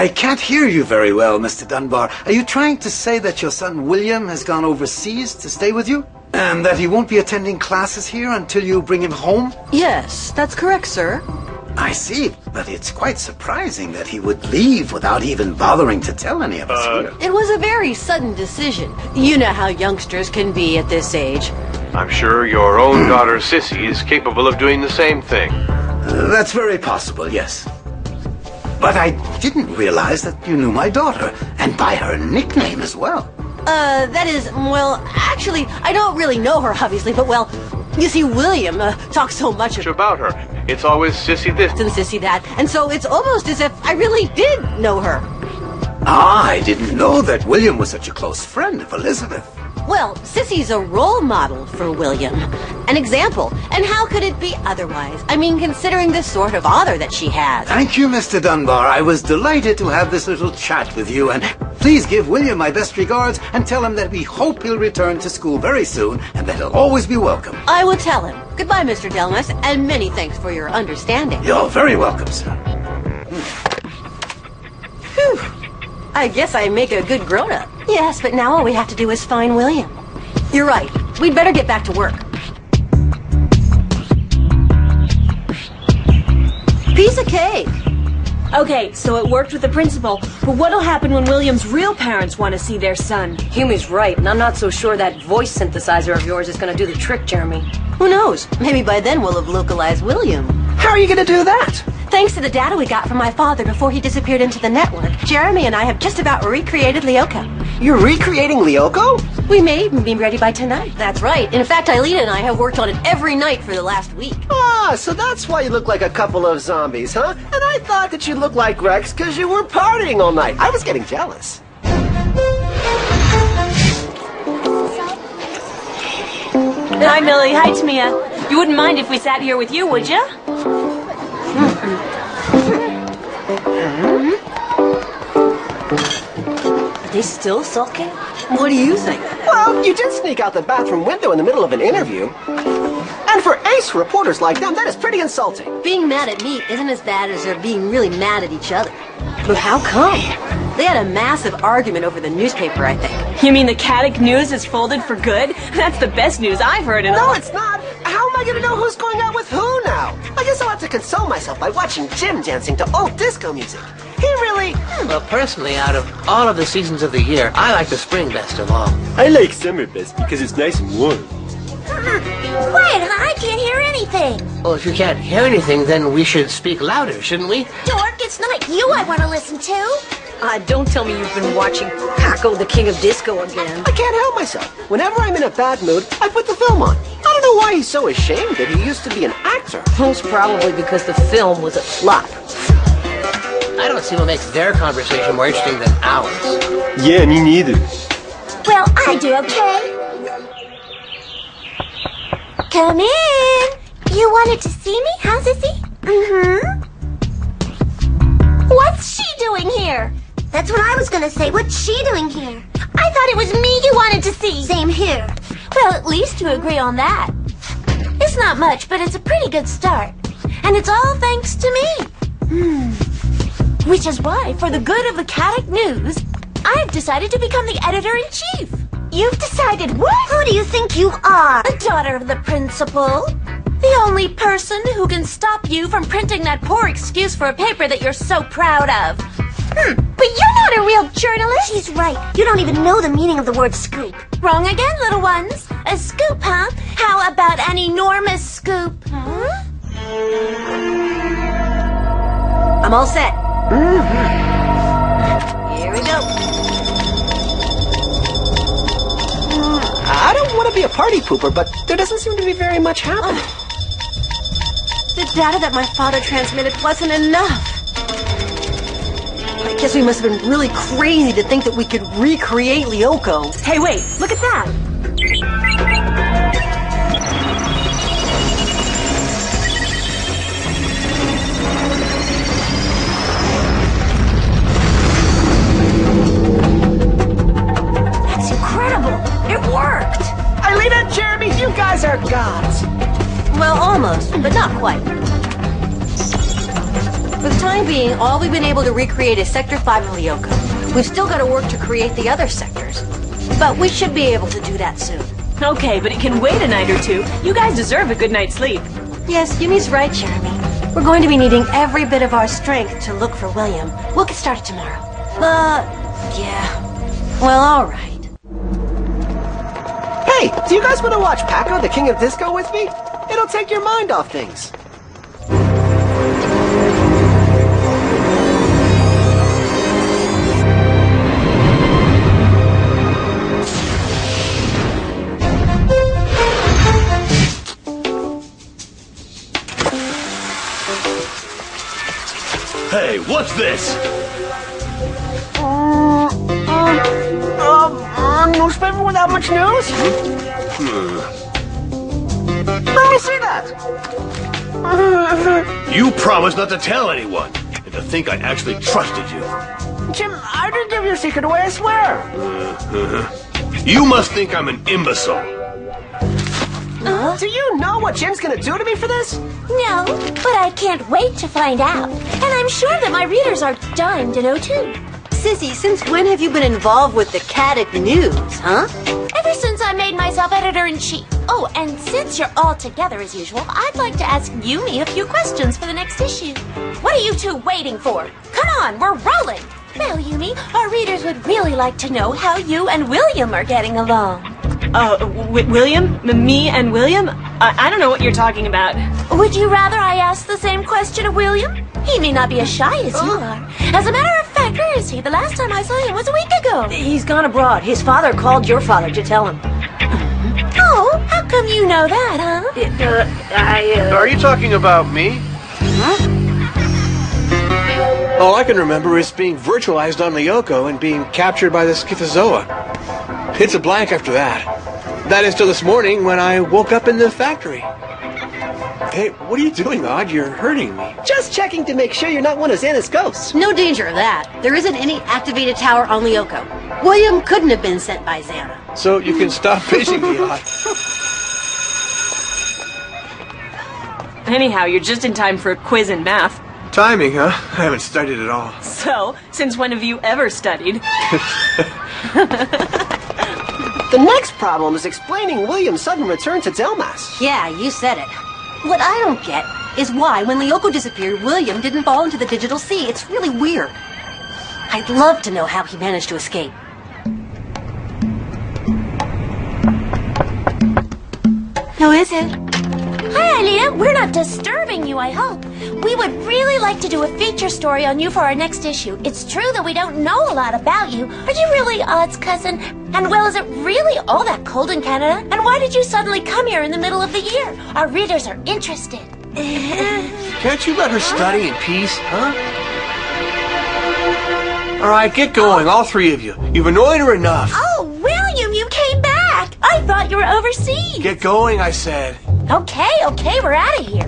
I can't hear you very well, Mr. Dunbar. Are you trying to say that your son William has gone overseas to stay with you? And that he won't be attending classes here until you bring him home? Yes, that's correct, sir. I see, but it's quite surprising that he would leave without even bothering to tell any of us here. It was a very sudden decision. You know how youngsters can be at this age. I'm sure your own daughter Sissy is capable of doing the same thing. That's very possible, yes. But I didn't realize that you knew my daughter, and by her nickname as well. That is, well, actually, I don't really know her, obviously, but, well, you see, William talks so much About her. It's always Sissy this and Sissy that, and so it's almost as if I really did know her. Ah, I didn't know that William was such a close friend of Elizabeth. Well, Sissy's a role model for William. An example. And how could it be otherwise? I mean, considering the sort of honor that she has. Thank you, Mr. Dunbar. I was delighted to have this little chat with you, and please give William my best regards and tell him that we hope he'll return to school very soon and that he'll always be welcome. I will tell him. Goodbye, Mr. Delmas, and many thanks for your understanding. You're very welcome, sir. Phew. I guess I make a good grown-up. Yes, but now all we have to do is find William. You're right. We'd better get back to work. Piece of cake. Okay, so it worked with the principal, but what'll happen when William's real parents want to see their son? Humi's right, and I'm not so sure that voice synthesizer of yours is going to do the trick, Jeremy. Who knows? Maybe by then we'll have localized William. How are you going to do that? Thanks to the data we got from my father before he disappeared into the network, Jeremy and I have just about recreated Lyoko. You're recreating Lyoko? We may even be ready by tonight. That's right. In fact, Eileen and I have worked on it every night for the last week. Ah, so that's why you look like a couple of zombies, huh? And I thought that you looked like Rex because you were partying all night. I was getting jealous. Hi, Millie. Hi, Tamia. You wouldn't mind if we sat here with you, would you? Are they still sulking? What do you think? Well, you did sneak out the bathroom window in the middle of an interview. And for ace reporters like them, that is pretty insulting. Being mad at me isn't as bad as they're being really mad at each other. But how come? They had a massive argument over the newspaper, I think. You mean the Caddick News is folded for good? That's the best news I've heard in a No, while. it's not. How am I going to know who's going out with who now? I guess I'll have to console myself by watching Jim dancing to old disco music. He really... Well, personally, out of all of the seasons of the year, I like the spring best of all. I like summer best because it's nice and warm. Quiet, I can't hear anything. Well, if you can't hear anything, then we should speak louder, shouldn't we? Dork, it's not you I want to listen to. Don't tell me you've been watching Paco, the King of Disco again. I can't help myself. Whenever I'm in a bad mood, I put the film on. I don't know why he's so ashamed that he used to be an actor. Most probably because the film was a flop. I don't see what makes their conversation more interesting than ours. Yeah, me neither. Well, I do, okay? Come in. You wanted to see me, huh, Sissy? Mm-hmm. What's she doing here? That's what I was gonna say. What's she doing here? I thought it was me you wanted to see. Same here. Well, at least you agree on that. It's not much, but it's a pretty good start. And it's all thanks to me. Which is why, for the good of the Caddick News, I've decided to become the editor-in-chief. You've decided what? Who do you think you are? The daughter of the principal. The only person who can stop you from printing that poor excuse for a paper that you're so proud of. But you're not a real journalist. She's right. You don't even know the meaning of the word scoop. Wrong again, little ones. A scoop, huh? How about an enormous scoop? Huh? I'm all set. Here we go. I don't want to be a party pooper, but there doesn't seem to be very much happening. The data that my father transmitted wasn't enough. I guess we must have been really crazy to think that we could recreate Lyoko. Hey, wait, look at that. That's incredible. It worked. Eileen and Jeremy, you guys are gods. Well, almost, but not quite. For the time being, all we've been able to recreate is Sector 5 of Lyoko. We've still got to work to create the other sectors. But we should be able to do that soon. Okay, but it can wait a night or two. You guys deserve a good night's sleep. Yes, Yumi's right, Jeremy. We're going to be needing every bit of our strength to look for William. We'll get started tomorrow. Yeah. Well, all right. Hey, do you guys want to watch Paco, the King of Disco with me? It'll take your mind off things. Hey, what's this? Newspaper without much news? Let me see that. You promised not to tell anyone, and to think I actually trusted you. Jim, I didn't give your secret away, I swear. You must think I'm an imbecile. Do you know what Jim's gonna do to me for this? No, but I can't wait to find out. And I'm sure that my readers are dying to know too. Sissy, since when have you been involved with the Caddick News, huh? Ever since I made myself editor-in-chief. Oh, and since you're all together as usual, I'd like to ask Yumi a few questions for the next issue. What are you two waiting for? Come on, we're rolling. Well, Yumi, our readers would really like to know how you and William are getting along. William? Me and William? I don't know what you're talking about. Would you rather I ask the same question of William? He may not be as shy as you are. As a matter of fact, where is he? The last time I saw him was a week ago. He's gone abroad. His father called your father to tell him. Oh, how come you know that, huh? Are you talking about me? All I can remember is being virtualized on Lyoko and being captured by the schizozoa. It's a blank after that. That is till this morning when I woke up in the factory. Hey, what are you doing, Odd? You're hurting me. Just checking to make sure you're not one of Xana's ghosts. No danger of that. There isn't any activated tower on Lyoko. William couldn't have been sent by Xana. So you can stop pinching me, Odd. Anyhow, you're just in time for a quiz in math. Timing, huh? I haven't studied at all. So, since when have you ever studied? The next problem is explaining William's sudden return to Delmas. Yeah, you said it. What I don't get is why, when Lyoko disappeared, William didn't fall into the digital sea. It's really weird. I'd love to know how he managed to escape. Who is it? Hi, Alita. We're not disturbing you, I hope. We would really like to do a feature story on you for our next issue. It's true that we don't know a lot about you. Are you really Odd's cousin? And well, is it really all that cold in Canada? And why did you suddenly come here in the middle of the year? Our readers are interested. Can't you let her study in peace, huh? All right, get going, all three of you. You've annoyed her enough. Oh, William, you came back. I thought you were overseas. Get going, I said. Okay, we're out of here.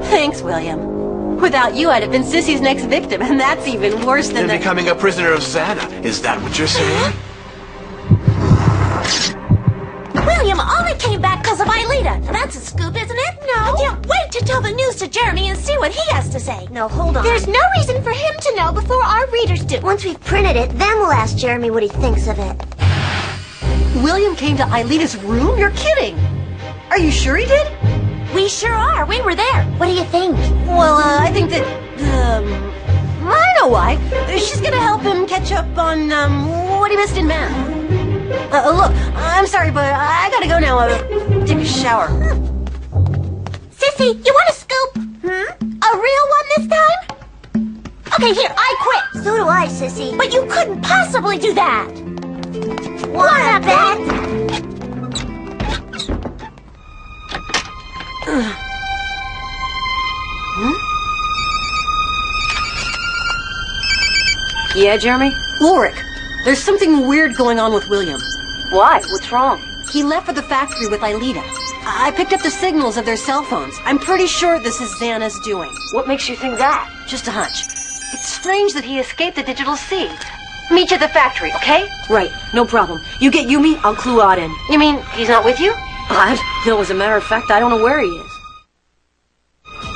Thanks, William. Without you, I'd have been Sissy's next victim, and that's even worse than Then becoming a prisoner of Xana. Is that what you're saying? William only came back because of Aelita. That's a scoop, isn't it? No. I can't wait to tell the news to Jeremy and see what he has to say. No, hold on. There's no reason for him to know before our readers do. Once we've printed it, then we'll ask Jeremy what he thinks of it. William came to Aelita's room? You're kidding. Are you sure he did? We sure are. We were there. What do you think? Well, I think that, I know why. She's gonna help him catch up on, what he missed in math. Look, I'm sorry, but I gotta go now. Take a shower. Sissy, you want a scoop? A real one this time? Okay, here, I quit. So do I, Sissy. But you couldn't possibly do that. Wanna bet? Yeah, Jeremy? Ulrich, there's something weird going on with William. Why? What's wrong? He left for the factory with Aelita. I picked up the signals of their cell phones. I'm pretty sure this is Xana's doing. What makes you think that? Just a hunch. It's strange that he escaped the digital sea. Meet you at the factory, okay? Right, no problem. You get Yumi, I'll clue Odd in. You mean he's not with you? Odd? No, as a matter of fact, I don't know where he is.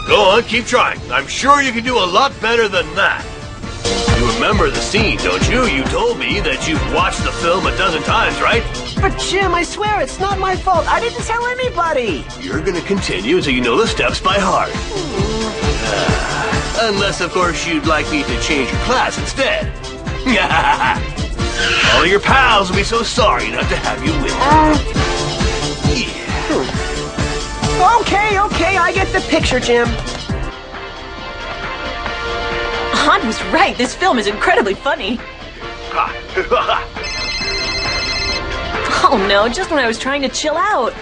Go on, keep trying. I'm sure you can do a lot better than that. You remember the scene, don't you? You told me that you've watched the film a dozen times, right? But Jim, I swear it's not my fault. I didn't tell anybody. You're gonna continue until you know the steps by heart. Unless, of course, you'd like me to change your class instead. All your pals will be so sorry not to have you with them. Okay, I get the picture, Jim. Han was right. This film is incredibly funny. Oh no, just when I was trying to chill out.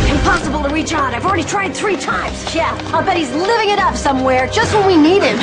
Impossible to reach out. I've already tried 3 times. Yeah, I'll bet he's living it up somewhere just when we need him.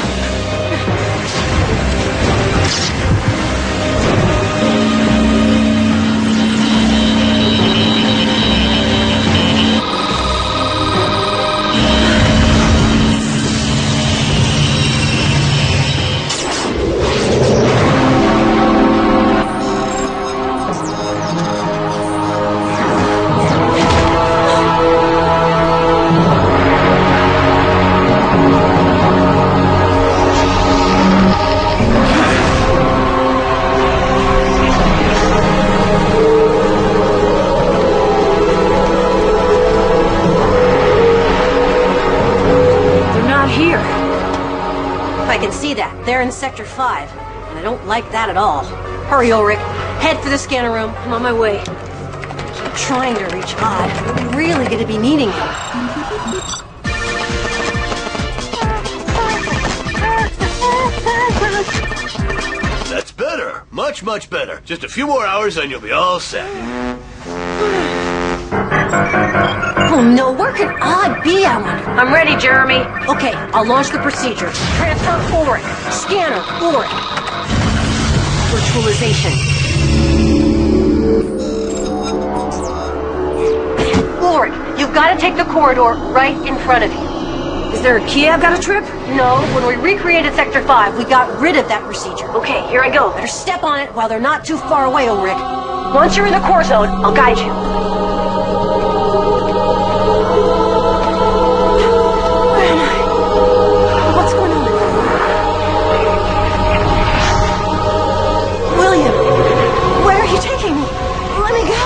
They're in Sector 5, and I don't like that at all. Hurry, Ulrich. Head for the scanner room. I'm on my way. Keep trying to reach Odd. We're really going to be needing him. That's better. Much, much better. Just a few more hours and you'll be all set. Oh no, where could Odd be, I wonder? I'm ready, Jeremy. Okay, I'll launch the procedure. Transfer Ulrich. Scanner Ulrich. Virtualization. Ulrich, you've got to take the corridor right in front of you. Is there a key I've got to trip? No, when we recreated Sector 5, we got rid of that procedure. Okay, here I go. Better step on it while they're not too far away, Ulrich. Once you're in the core zone, I'll guide you. Where am I? What's going on? William, where are you taking me? Let me go.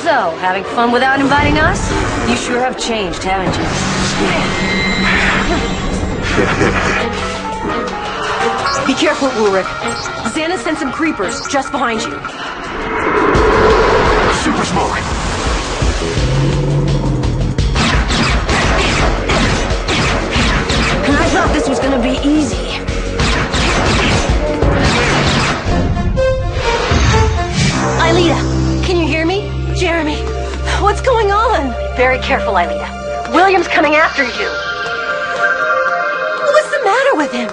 So, having fun without inviting us? You sure have changed, haven't you? Be careful, Ulrich. Xana sent some creepers just behind you. Super smoke. And I thought this was gonna be easy. Aelita, can you hear me? Jeremy, what's going on? Very careful, Aelita. William's coming after you. What's the matter with him?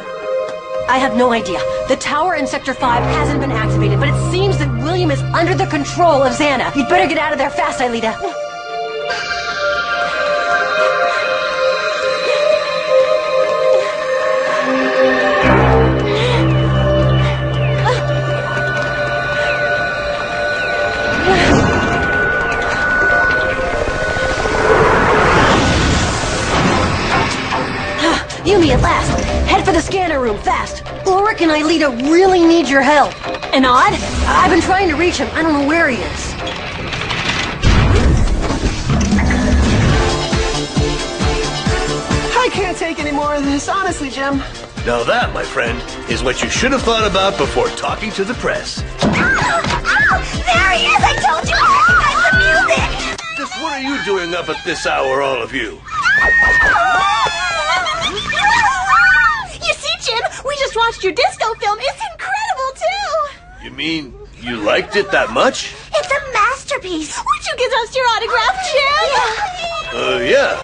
I have no idea. The tower in Sector 5 hasn't been activated, but it seems that William is under the control of Xana. You'd better get out of there fast, Aelita. You me at last. Head for the scanner room, fast. Ulrich and Aelita really need your help. And Odd? I've been trying to reach him. I don't know where he is. I can't take any more of this, honestly, Jim. Now that, my friend, is what you should have thought about before talking to the press. Oh, there he is! I told you! I recognize the music! Just what are you doing up at this hour, all of you? You see, Jim? We just watched your disco film. It's incredible, too! You mean you liked it that much? It's a masterpiece. Would you give us your autograph, Jim? Yeah.